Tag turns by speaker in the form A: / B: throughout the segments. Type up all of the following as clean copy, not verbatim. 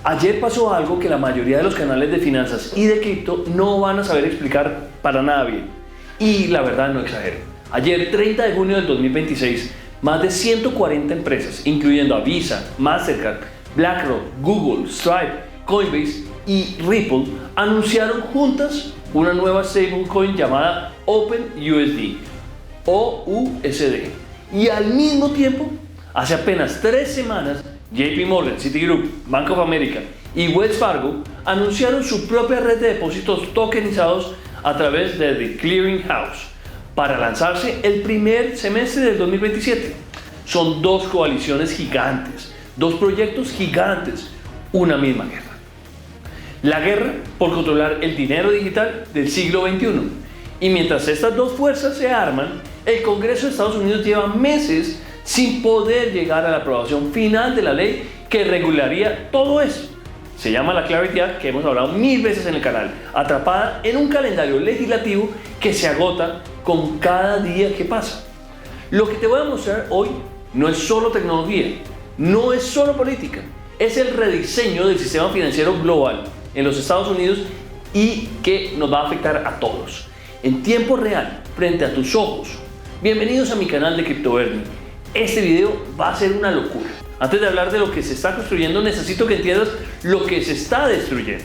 A: Ayer pasó algo que la mayoría de los canales de finanzas y de cripto no van a saber explicar para nada bien. Y la verdad no exagero. Ayer, 30 de junio del 2026, más de 140 empresas, incluyendo a Visa, Mastercard, BlackRock, Google, Stripe, Coinbase y Ripple, anunciaron juntas una nueva stablecoin llamada OpenUSD o USD. Y al mismo tiempo, hace apenas 3 semanas, JP Morgan, Citigroup, Bank of America y Wells Fargo anunciaron su propia red de depósitos tokenizados a través de The Clearing House para lanzarse el primer semestre del 2027. Son dos coaliciones gigantes, dos proyectos gigantes, una misma guerra. La guerra por controlar el dinero digital del siglo XXI. Y mientras estas dos fuerzas se arman, el Congreso de Estados Unidos lleva meses sin poder llegar a la aprobación final de la ley que regularía todo eso. Se llama la Clarity Act, que hemos hablado 1000 veces en el canal, atrapada en un calendario legislativo que se agota con cada día que pasa. Lo que te voy a mostrar hoy no es solo tecnología, no es solo política, es el rediseño del sistema financiero global en los Estados Unidos y que nos va a afectar a todos, en tiempo real, frente a tus ojos. Bienvenidos a mi canal de Crypto Bernie. Este video va a ser una locura. Antes de hablar de lo que se está construyendo, necesito que entiendas lo que se está destruyendo.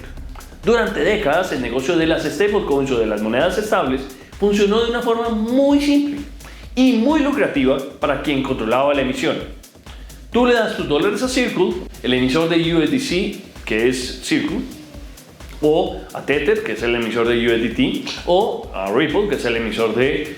A: Durante décadas, el negocio de las stablecoins o de las monedas estables funcionó de una forma muy simple y muy lucrativa para quien controlaba la emisión. Tú le das tus dólares a Circle, el emisor de USDC, que es Circle, o a Tether, que es el emisor de USDT, o a Ripple, que es el emisor de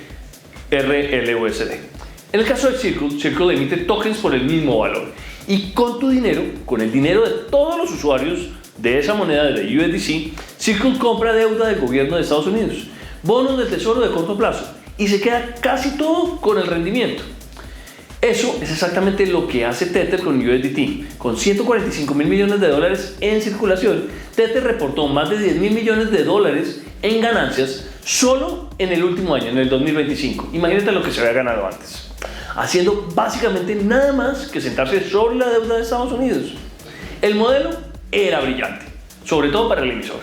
A: RLUSD. En el caso de Circle emite tokens por el mismo valor. Y con tu dinero, con el dinero de todos los usuarios de esa moneda de USDC, Circle compra deuda del gobierno de Estados Unidos, bonos del tesoro de corto plazo, y se queda casi todo con el rendimiento. Eso es exactamente lo que hace Tether con USDT. Con 145 mil millones de dólares en circulación, Tether reportó más de 10 mil millones de dólares en ganancias solo en el último año, en el 2025. Imagínate lo que se había ganado antes, haciendo básicamente nada más que sentarse sobre la deuda de Estados Unidos. El modelo era brillante, sobre todo para el emisor.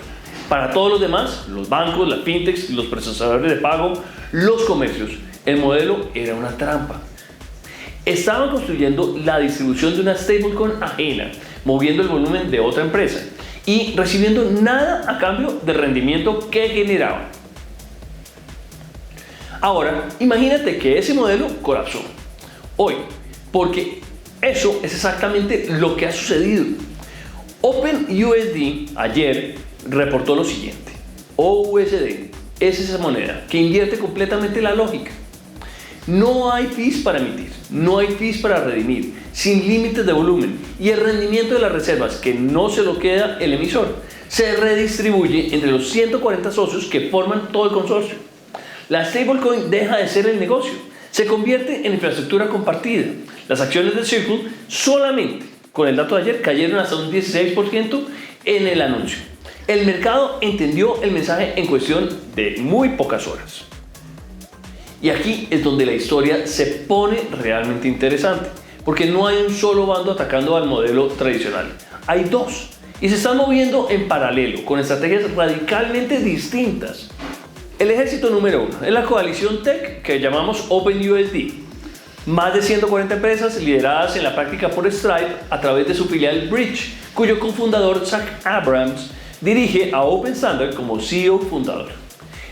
A: Para todos los demás, los bancos, las fintechs, los procesadores de pago, los comercios, el modelo era una trampa. Estaban construyendo la distribución de una stablecoin ajena, moviendo el volumen de otra empresa y recibiendo nada a cambio del rendimiento que generaban. Ahora, imagínate que ese modelo colapsó hoy, porque eso es exactamente lo que ha sucedido. OpenUSD ayer reportó lo siguiente: OUSD es esa moneda que invierte completamente la lógica. No hay fees para emitir, no hay fees para redimir, sin límites de volumen, y el rendimiento de las reservas, que no se lo queda el emisor, se redistribuye entre los 140 socios que forman todo el consorcio. La stablecoin deja de ser el negocio, se convierte en infraestructura compartida. Las acciones de Circle solamente con el dato de ayer cayeron hasta un 16% en el anuncio. El mercado entendió el mensaje en cuestión de muy pocas horas. Y aquí es donde la historia se pone realmente interesante, porque no hay un solo bando atacando al modelo tradicional, hay dos, y se están moviendo en paralelo con estrategias radicalmente distintas. El ejército número uno es la coalición tech que llamamos OpenUSD. Más de 140 empresas lideradas en la práctica por Stripe a través de su filial Bridge, cuyo cofundador Zach Abrams dirige a Open Standard como CEO fundador.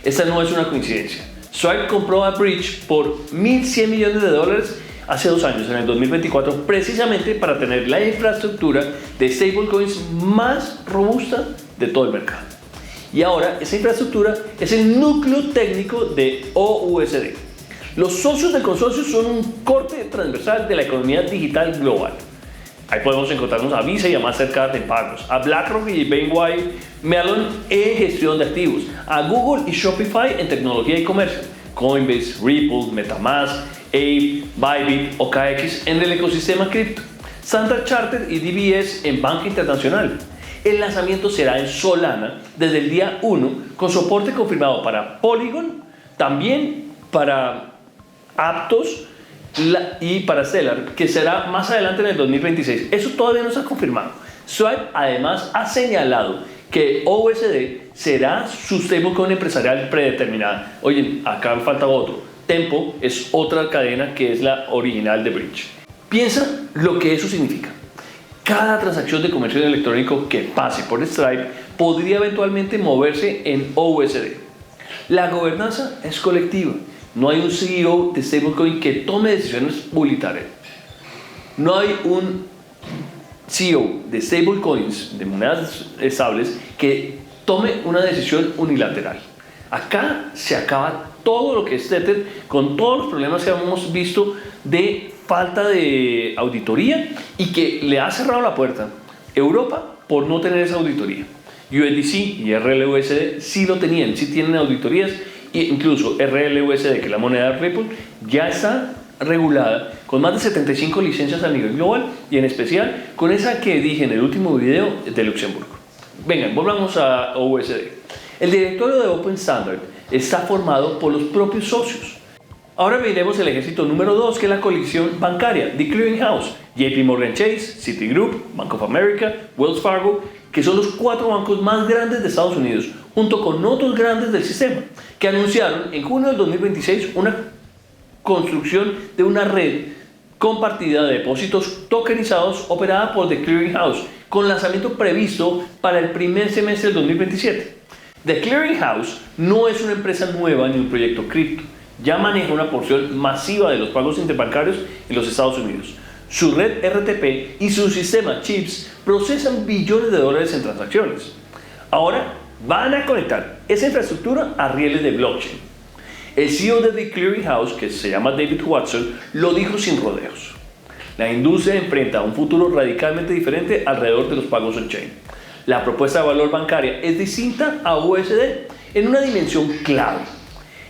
A: Esta no es una coincidencia. Stripe compró a Bridge por $1.100 millones hace 2 años, en el 2024, precisamente para tener la infraestructura de stablecoins más robusta de todo el mercado. Y ahora esa infraestructura es el núcleo técnico de OUSD. Los socios del consorcio son un corte transversal de la economía digital global. Ahí podemos encontrarnos a Visa y a Mastercard en pagos, a BlackRock y BNY Mellon en gestión de activos, a Google y Shopify en tecnología y comercio, Coinbase, Ripple, MetaMask, Aave, Bybit o KX en el ecosistema cripto, Standard Chartered y DBS en banca internacional. El lanzamiento será en Solana desde el día 1, con soporte confirmado para Polygon, también para Aptos y para Stellar, que será más adelante en el 2026. Eso todavía no se ha confirmado. Stripe además ha señalado que USD será su stablecoin empresarial predeterminada. Oye, acá falta otro. Tempo es otra cadena que es la original de Bridge. Piensa lo que eso significa. Cada transacción de comercio electrónico que pase por Stripe podría eventualmente moverse en USD. La gobernanza es colectiva. No hay un CEO de stablecoin que tome decisiones unitarias. No hay un CEO de stablecoins, de monedas estables, que tome una decisión unilateral. Acá se acaba todo lo que es Tether, con todos los problemas que hemos visto de falta de auditoría y que le ha cerrado la puerta Europa por no tener esa auditoría. USDC y RLUSD sí lo tenían, sí tienen auditorías, e incluso RLUSD, que es la moneda de Ripple, ya está regulada con más de 75 licencias a nivel global y en especial con esa que dije en el último video de Luxemburgo. Vengan, volvamos a USD. El directorio de Open Standard está formado por los propios socios. Ahora veremos el ejército número 2, que es la coalición bancaria, The Clearing House, JP Morgan Chase, Citigroup, Bank of America, Wells Fargo, que son los 4 bancos más grandes de Estados Unidos, junto con otros grandes del sistema, que anunciaron en junio del 2026 una construcción de una red compartida de depósitos tokenizados operada por The Clearing House, con lanzamiento previsto para el primer semestre del 2027. The Clearing House no es una empresa nueva ni un proyecto cripto. Ya maneja una porción masiva de los pagos interbancarios en los Estados Unidos. Su red RTP y su sistema CHIPS procesan billones de dólares en transacciones. Ahora van a conectar esa infraestructura a rieles de blockchain. El CEO de The Clearing House, que se llama David Watson, lo dijo sin rodeos. La industria enfrenta un futuro radicalmente diferente alrededor de los pagos on-chain. La propuesta de valor bancaria es distinta a USD en una dimensión clave.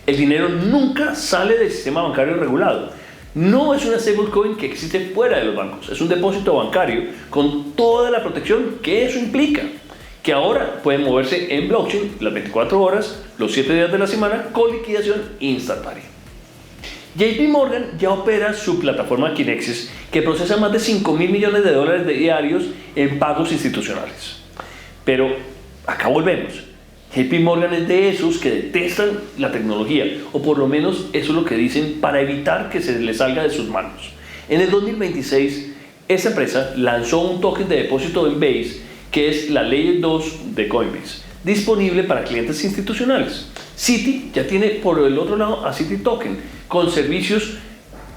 A: El dinero nunca sale del sistema bancario regulado. No es una stablecoin que existe fuera de los bancos. Es un depósito bancario con toda la protección que eso implica. Que ahora puede moverse en blockchain las 24 horas, los 7 días de la semana, con liquidación instantánea. JP Morgan ya opera su plataforma Kinexys, que procesa más de $5.000 millones diarios en pagos institucionales. Pero acá volvemos. JP Morgan es de esos que detestan la tecnología, o por lo menos eso es lo que dicen para evitar que se les salga de sus manos. En el 2026, esta empresa lanzó un token de depósito en Base, que es la Layer 2 de Coinbase, disponible para clientes institucionales. Citi ya tiene por el otro lado a Citi Token, con servicios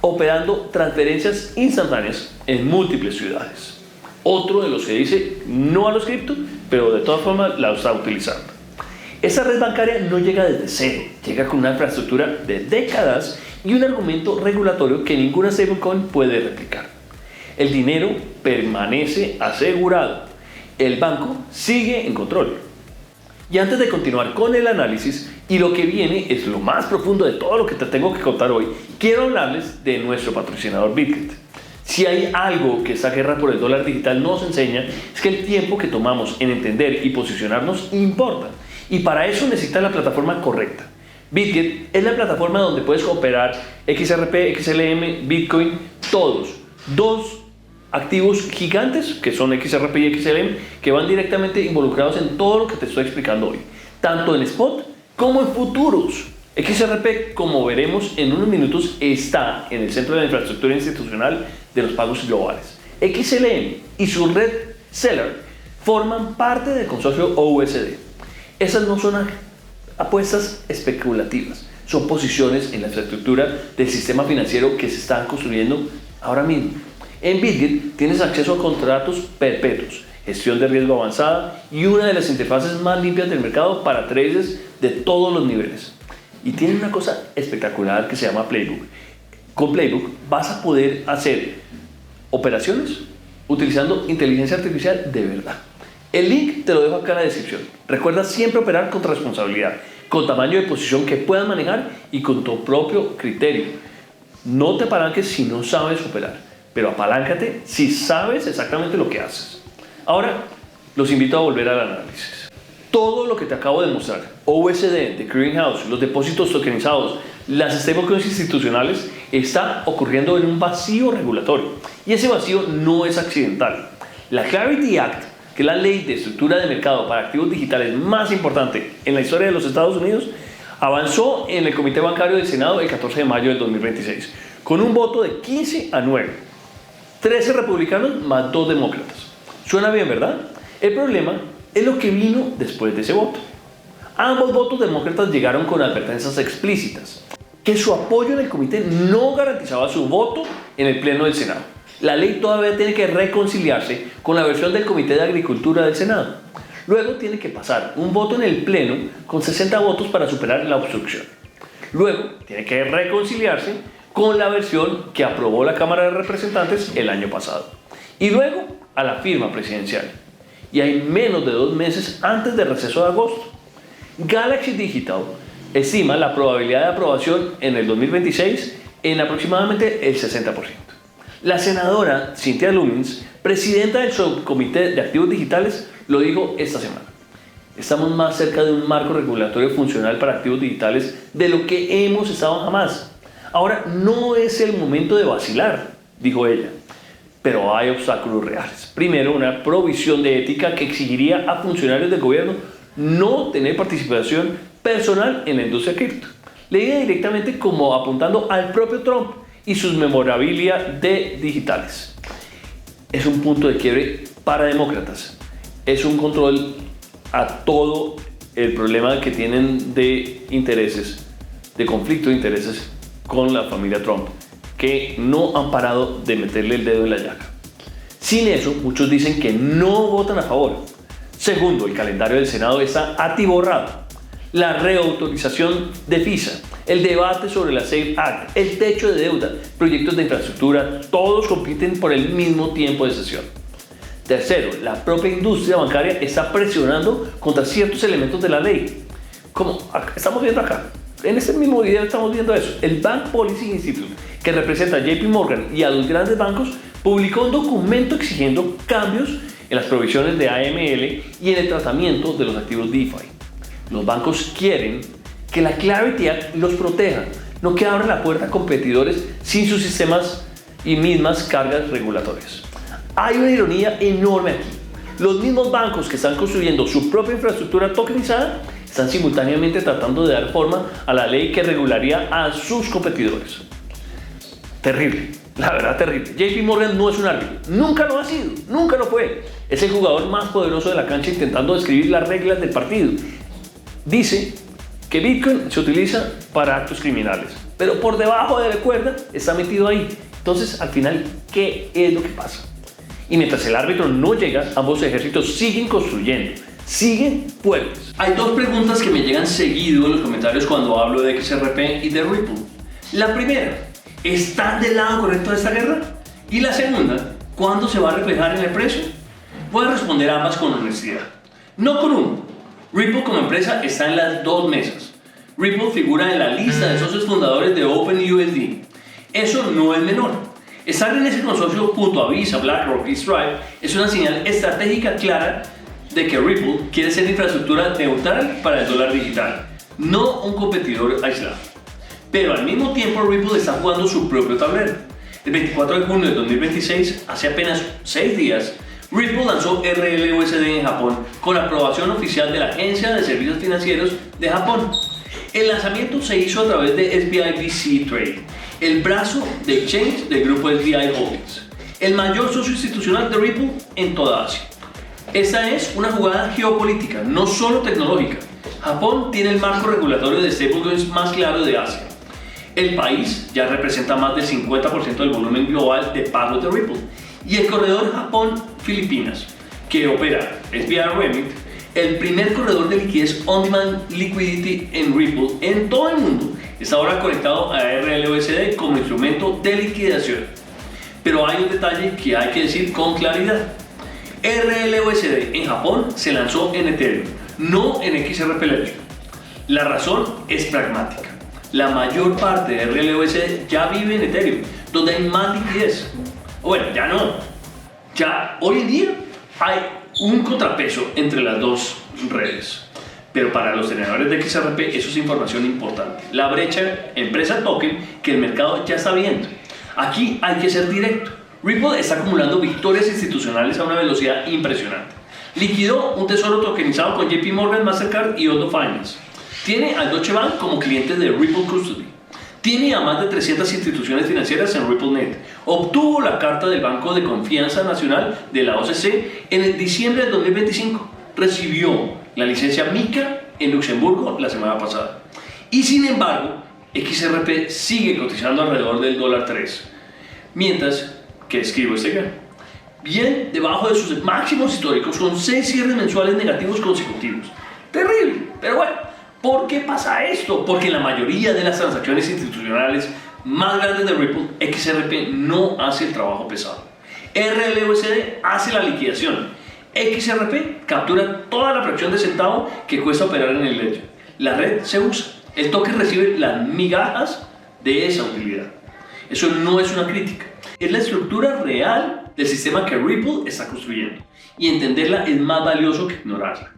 A: operando transferencias instantáneas en múltiples ciudades. Otro de los que dice no a los cripto, pero de todas formas la está utilizando. Esta red bancaria no llega desde cero, llega con una infraestructura de décadas y un argumento regulatorio que ninguna stablecoin puede replicar. El dinero permanece asegurado. El banco sigue en control. Y antes de continuar con el análisis, y lo que viene es lo más profundo de todo lo que te tengo que contar hoy, quiero hablarles de nuestro patrocinador Bitget. Si hay algo que esta guerra por el dólar digital nos enseña, es que el tiempo que tomamos en entender y posicionarnos importa. Y para eso necesitas la plataforma correcta. Bitget es la plataforma donde puedes operar XRP, XLM, Bitcoin, todos. 2 activos gigantes que son XRP y XLM, que van directamente involucrados en todo lo que te estoy explicando hoy, tanto en spot como en futuros. XRP, como veremos en unos minutos, está en el centro de la infraestructura institucional de los pagos globales. XLM y su red Seller forman parte del consorcio USD. Esas no son apuestas especulativas, son posiciones en la infraestructura del sistema financiero que se están construyendo ahora mismo. En Bitget tienes acceso a contratos perpetuos, gestión de riesgo avanzada y una de las interfaces más limpias del mercado para traders de todos los niveles. Y tiene una cosa espectacular que se llama Playbook. Con Playbook vas a poder hacer operaciones utilizando inteligencia artificial de verdad. El link te lo dejo acá en la descripción. Recuerda siempre operar con responsabilidad, con tamaño de posición que puedas manejar y con tu propio criterio. No te apalanques si no sabes operar, pero apaláncate si sabes exactamente lo que haces. Ahora, los invito a volver al análisis. Todo lo que te acabo de mostrar, USD, The Clearing House, los depósitos tokenizados, las stablecoins institucionales, está ocurriendo en un vacío regulatorio. Y ese vacío no es accidental. La Clarity Act que es la ley de estructura de mercado para activos digitales más importante en la historia de los Estados Unidos, avanzó en el Comité Bancario del Senado el 14 de mayo del 2026, con un voto de 15 a 9. 13 republicanos más 2 demócratas. Suena bien, ¿verdad? El problema es lo que vino después de ese voto. Ambos votos demócratas llegaron con advertencias explícitas, que su apoyo en el comité no garantizaba su voto en el Pleno del Senado. La ley todavía tiene que reconciliarse con la versión del Comité de Agricultura del Senado. Luego tiene que pasar un voto en el Pleno con 60 votos para superar la obstrucción. Luego tiene que reconciliarse con la versión que aprobó la Cámara de Representantes el año pasado. Y luego a la firma presidencial. Y hay menos de 2 meses antes del receso de agosto. Galaxy Digital estima la probabilidad de aprobación en el 2026 en aproximadamente el 60%. La senadora Cynthia Lummis, presidenta del Subcomité de Activos Digitales, lo dijo esta semana. Estamos más cerca de un marco regulatorio funcional para activos digitales de lo que hemos estado jamás. Ahora no es el momento de vacilar, dijo ella, pero hay obstáculos reales. Primero, una provisión de ética que exigiría a funcionarios del gobierno no tener participación personal en la industria cripto. Leída directamente como apuntando al propio Trump y sus memorabilia de digitales. Es un punto de quiebre para demócratas. Es un control a todo el problema que tienen de intereses, de conflicto de intereses con la familia Trump, que no han parado de meterle el dedo en la llaga. Sin eso, muchos dicen que no votan a favor. Segundo, el calendario del Senado está atiborrado. La reautorización de FISA, el debate sobre la SAFE Act, el techo de deuda, proyectos de infraestructura, todos compiten por el mismo tiempo de sesión. Tercero, la propia industria bancaria está presionando contra ciertos elementos de la ley. Como estamos viendo acá, en este mismo video estamos viendo eso. El Bank Policy Institute, que representa a JP Morgan y a los grandes bancos, publicó un documento exigiendo cambios en las provisiones de AML y en el tratamiento de los activos DeFi. Los bancos quieren que la Clarity Act los proteja, no que abra la puerta a competidores sin sus sistemas y mismas cargas regulatorias. Hay una ironía enorme aquí. Los mismos bancos que están construyendo su propia infraestructura tokenizada están simultáneamente tratando de dar forma a la ley que regularía a sus competidores. Terrible, la verdad terrible. JP Morgan no es un árbitro, nunca lo ha sido, nunca lo fue. Es el jugador más poderoso de la cancha intentando describir las reglas del partido. Dice que Bitcoin se utiliza para actos criminales, pero por debajo de la cuerda está metido ahí. Entonces, al final, ¿qué es lo que pasa? Y mientras el árbitro no llega, ambos ejércitos siguen construyendo, siguen fuertes. Hay 2 preguntas que me llegan seguido en los comentarios cuando hablo de XRP y de Ripple. La primera, ¿están del lado correcto de esta guerra? Y la segunda, ¿cuándo se va a reflejar en el precio? Voy a responder ambas con honestidad. No con uno. Ripple como empresa está en las 2 mesas. Ripple figura en la lista de socios fundadores de OpenUSD. Eso no es menor. Estar en ese consorcio junto a Visa, BlackRock y Stripe es una señal estratégica clara de que Ripple quiere ser infraestructura neutral para el dólar digital, no un competidor aislado. Pero al mismo tiempo Ripple está jugando su propio tablero. El 24 de junio de 2026, hace apenas 6 días, Ripple lanzó RLUSD en Japón con la aprobación oficial de la Agencia de Servicios Financieros de Japón. El lanzamiento se hizo a través de SBI VC Trade, el brazo de exchange del grupo SBI Holdings, el mayor socio institucional de Ripple en toda Asia. Esta es una jugada geopolítica, no solo tecnológica. Japón tiene el marco regulatorio de stablecoins más claro de Asia. El país ya representa más del 50% del volumen global de pagos de Ripple. Y el corredor Japón-Filipinas, que opera SBI Remit, el primer corredor de liquidez on-demand liquidity en Ripple en todo el mundo, está ahora conectado a RLUSD como instrumento de liquidación. Pero hay un detalle que hay que decir con claridad. RLUSD en Japón se lanzó en Ethereum, no en XRP Ledger. La razón es pragmática. La mayor parte de RLUSD ya vive en Ethereum, donde hay más liquidez. Bueno, ya no. Ya hoy en día hay un contrapeso entre las 2 redes. Pero para los tenedores de XRP eso es información importante. La brecha empresa-token que el mercado ya está viendo. Aquí hay que ser directo. Ripple está acumulando victorias institucionales a una velocidad impresionante. Liquidó un tesoro tokenizado con JP Morgan, Mastercard y Otto Finance. Tiene al Deutsche Bank como cliente de Ripple Custody. Tiene a más de 300 instituciones financieras en RippleNet. Obtuvo la carta del Banco de Confianza Nacional de la OCC en el diciembre del 2025. Recibió la licencia MiCA en Luxemburgo la semana pasada. Y sin embargo, XRP sigue cotizando alrededor del $3. Mientras que escribo este gráfico, bien debajo de sus máximos históricos con 6 cierres mensuales negativos consecutivos. Terrible, pero bueno, ¿por qué pasa esto? Porque en la mayoría de las transacciones institucionales más grandes de Ripple, XRP no hace el trabajo pesado. RLUSD hace la liquidación. XRP captura toda la fracción de centavo que cuesta operar en el ledger. La red se usa. El token recibe las migajas de esa utilidad. Eso no es una crítica. Es la estructura real del sistema que Ripple está construyendo. Y entenderla es más valioso que ignorarla.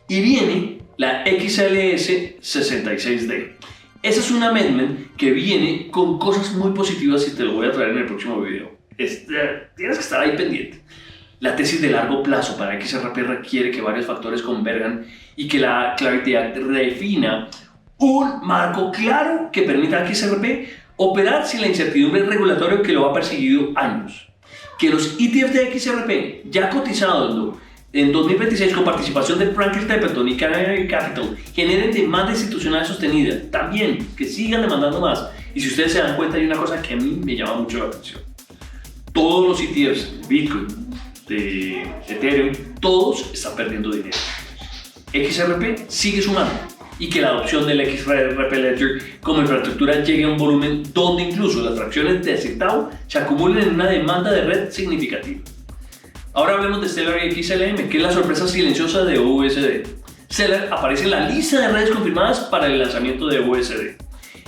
A: Y viene la XLS 66D. Esa es una amendment que viene con cosas muy positivas y te lo voy a traer en el próximo video. Tienes que estar ahí pendiente. La tesis de largo plazo para XRP requiere que varios factores convergan y que la Clarity Act redefina un marco claro que permita a XRP operar sin la incertidumbre regulatoria que lo ha perseguido años. Que los ETF de XRP ya cotizados en 2026 con participación de Franklin Templeton y Canary Capital generen demanda institucional sostenida, también que sigan demandando más. Y si ustedes se dan cuenta, hay una cosa que a mí me llama mucho la atención. Todos los ETFs de Bitcoin, de Ethereum, todos están perdiendo dinero. XRP sigue sumando y que la adopción del XRP Ledger como infraestructura llegue a un volumen donde incluso las fracciones de centavo se acumulen en una demanda de red significativa. Ahora hablemos de Stellar y XLM, que es la sorpresa silenciosa de USD. Stellar aparece en la lista de redes confirmadas para el lanzamiento de USD.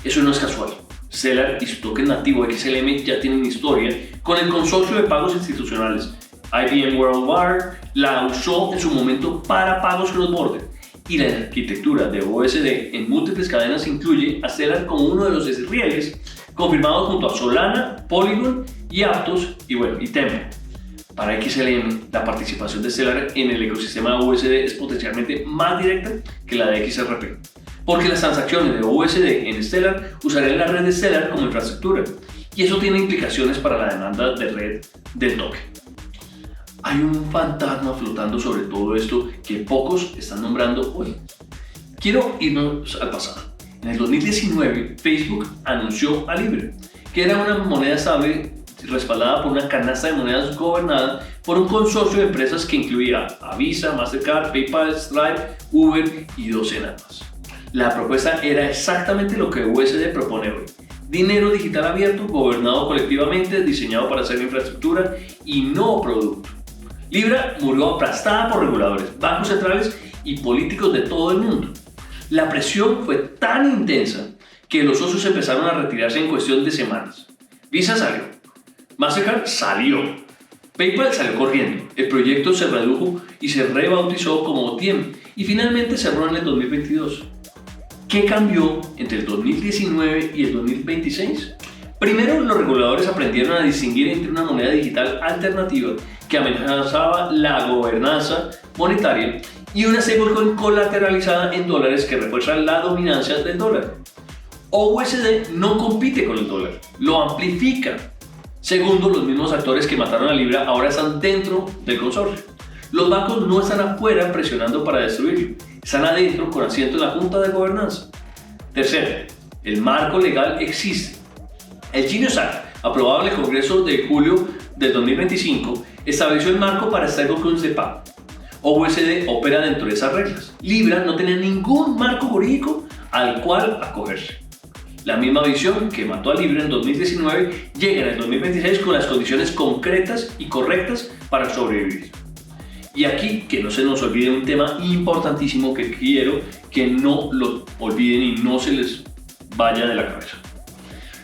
A: Eso no es casual. Stellar y su token nativo XLM ya tienen historia con el consorcio de pagos institucionales. IBM Worldwide la usó en su momento para pagos cross-border. Y la arquitectura de USD en múltiples cadenas incluye a Stellar como uno de los rieles confirmados junto a Solana, Polygon y Aptos y Tempo. Para XLM, la participación de Stellar en el ecosistema de USD es potencialmente más directa que la de XRP, porque las transacciones de USD en Stellar usarían la red de Stellar como infraestructura, y eso tiene implicaciones para la demanda de red del token. Hay un fantasma flotando sobre todo esto que pocos están nombrando hoy. Quiero irnos al pasado. En el 2019, Facebook anunció a Libra, que era una moneda estable respaldada por una canasta de monedas gobernada por un consorcio de empresas que incluía a Visa, Mastercard, PayPal, Stripe, Uber y docenas más. La propuesta era exactamente lo que USD propone hoy. Dinero digital abierto, gobernado colectivamente, diseñado para ser infraestructura y no producto. Libra murió aplastada por reguladores, bancos centrales y políticos de todo el mundo. La presión fue tan intensa que los socios empezaron a retirarse en cuestión de semanas. Visa salió, Mastercard salió, PayPal salió corriendo, el proyecto se redujo y se rebautizó como Diem y finalmente cerró en el 2022. ¿Qué cambió entre el 2019 y el 2026? Primero, los reguladores aprendieron a distinguir entre una moneda digital alternativa que amenazaba la gobernanza monetaria y una stablecoin colateralizada en dólares que refuerza la dominancia del dólar. USD no compite con el dólar, lo amplifica. Segundo, los mismos actores que mataron a Libra ahora están dentro del consorcio. Los bancos no están afuera presionando para destruirlo, están adentro con asiento en la Junta de Gobernanza. Tercero, el marco legal existe. El Genius Act, aprobado en el Congreso de julio del 2025, estableció el marco para stablecoins de pago. USD opera dentro de esas reglas. Libra no tenía ningún marco jurídico al cual acogerse. La misma visión que mató a Libra en 2019 llega en el 2026 con las condiciones concretas y correctas para sobrevivir. Y aquí que no se nos olvide un tema importantísimo que quiero que no lo olviden y no se les vaya de la cabeza.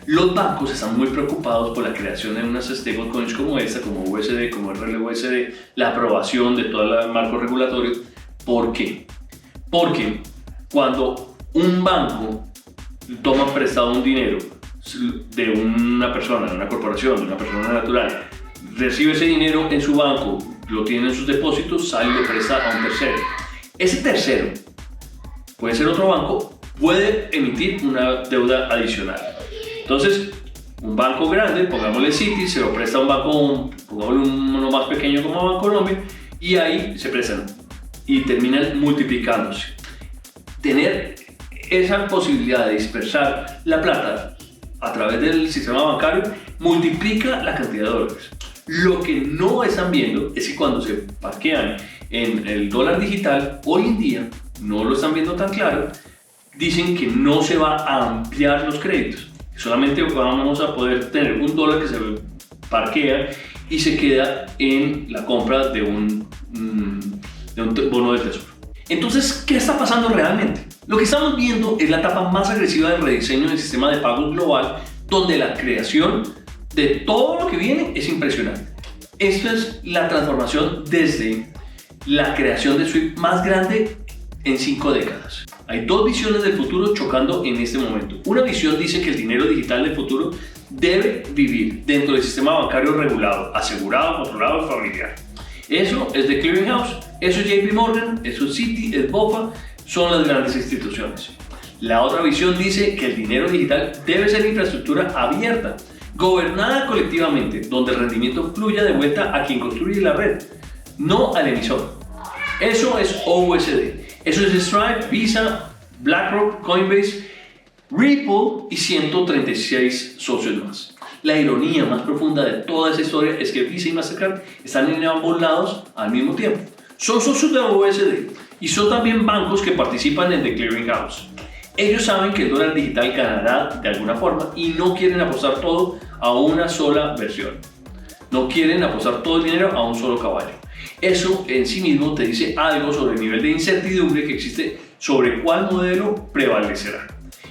A: Los bancos están muy preocupados por la creación de unas stablecoins como esta, como USD, como RLUSD, la aprobación de todo el marco regulatorio. ¿Por qué? Porque cuando un banco toma prestado un dinero de una persona, de una corporación, de una persona natural, recibe ese dinero en su banco, lo tiene en sus depósitos, sale y lo presta a un tercero. Ese tercero, puede ser otro banco, puede emitir una deuda adicional. Entonces, un banco grande, pongámosle Citi, se lo presta a un banco, pongámosle uno más pequeño como Bancolombia, y ahí se prestan y terminan multiplicándose. Tener esa posibilidad de dispersar la plata a través del sistema bancario multiplica la cantidad de dólares. Lo que no están viendo es que cuando se parquean en el dólar digital, hoy en día no lo están viendo tan claro, dicen que no se va a ampliar los créditos. Solamente vamos a poder tener un dólar que se parquea y se queda en la compra de un bono de tesoro. Entonces, ¿qué está pasando realmente? Lo que estamos viendo es la etapa más agresiva del rediseño del sistema de pagos global, donde la creación de todo lo que viene es impresionante. Esta es la transformación desde la creación de SWIFT más grande en 5 décadas. Hay dos visiones del futuro chocando en este momento. Una visión dice que el dinero digital del futuro debe vivir dentro del sistema bancario regulado, asegurado, controlado y familiar. Eso es The Clearing House, eso es JP Morgan, eso es Citi, es BofA, son las grandes instituciones. La otra visión dice que el dinero digital debe ser infraestructura abierta, gobernada colectivamente, donde el rendimiento fluya de vuelta a quien construye la red, no al emisor. Eso es OUSD. Eso es Stripe, Visa, BlackRock, Coinbase, Ripple y 136 socios más. La ironía más profunda de toda esa historia es que Visa y Mastercard están en ambos lados al mismo tiempo. Son socios de OUSD y son también bancos que participan en The Clearing House. Ellos saben que el dólar digital ganará de alguna forma y no quieren apostar todo a una sola versión. No quieren apostar todo el dinero a un solo caballo. Eso en sí mismo te dice algo sobre el nivel de incertidumbre que existe sobre cuál modelo prevalecerá.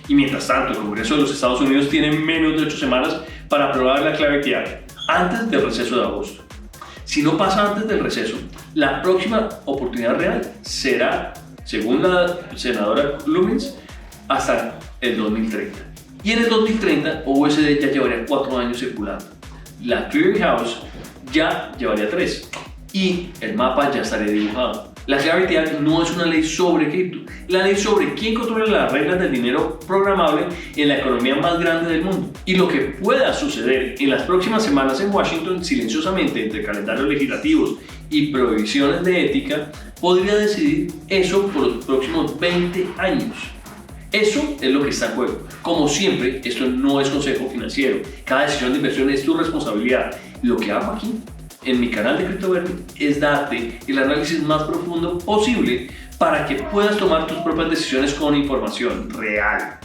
A: Y mientras tanto, el Congreso de los Estados Unidos tiene menos de 8 semanas para aprobar la Clarity Act, antes del receso de agosto. Si no pasa antes del receso, la próxima oportunidad real será, según la senadora Lumens, hasta el 2030. Y en el 2030, OUSD ya llevaría 4 años circulando. La Clearing House ya llevaría 3. Y el mapa ya estaría dibujado. La Clarity Act no es una ley sobre cripto, la ley sobre quién controla las reglas del dinero programable en la economía más grande del mundo. Y lo que pueda suceder en las próximas semanas en Washington, silenciosamente entre calendarios legislativos y prohibiciones de ética, podría decidir eso por los próximos 20 años. Eso es lo que está en juego. Como siempre, esto no es consejo financiero. Cada decisión de inversión es tu responsabilidad. Lo que hago aquí en mi canal de Cripto Verde es darte el análisis más profundo posible para que puedas tomar tus propias decisiones con información real.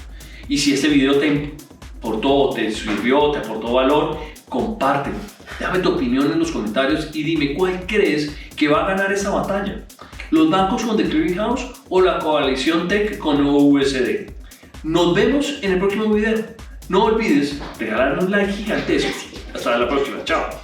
A: Y si este video te importó, te sirvió, te aportó valor, compártelo. Déjame tu opinión en los comentarios y dime cuál crees que va a ganar esta batalla. ¿Los bancos con The Clearing House o la coalición Tech con OUSD? Nos vemos en el próximo video. No olvides regalarnos like gigantesco. Hasta la próxima. Chao.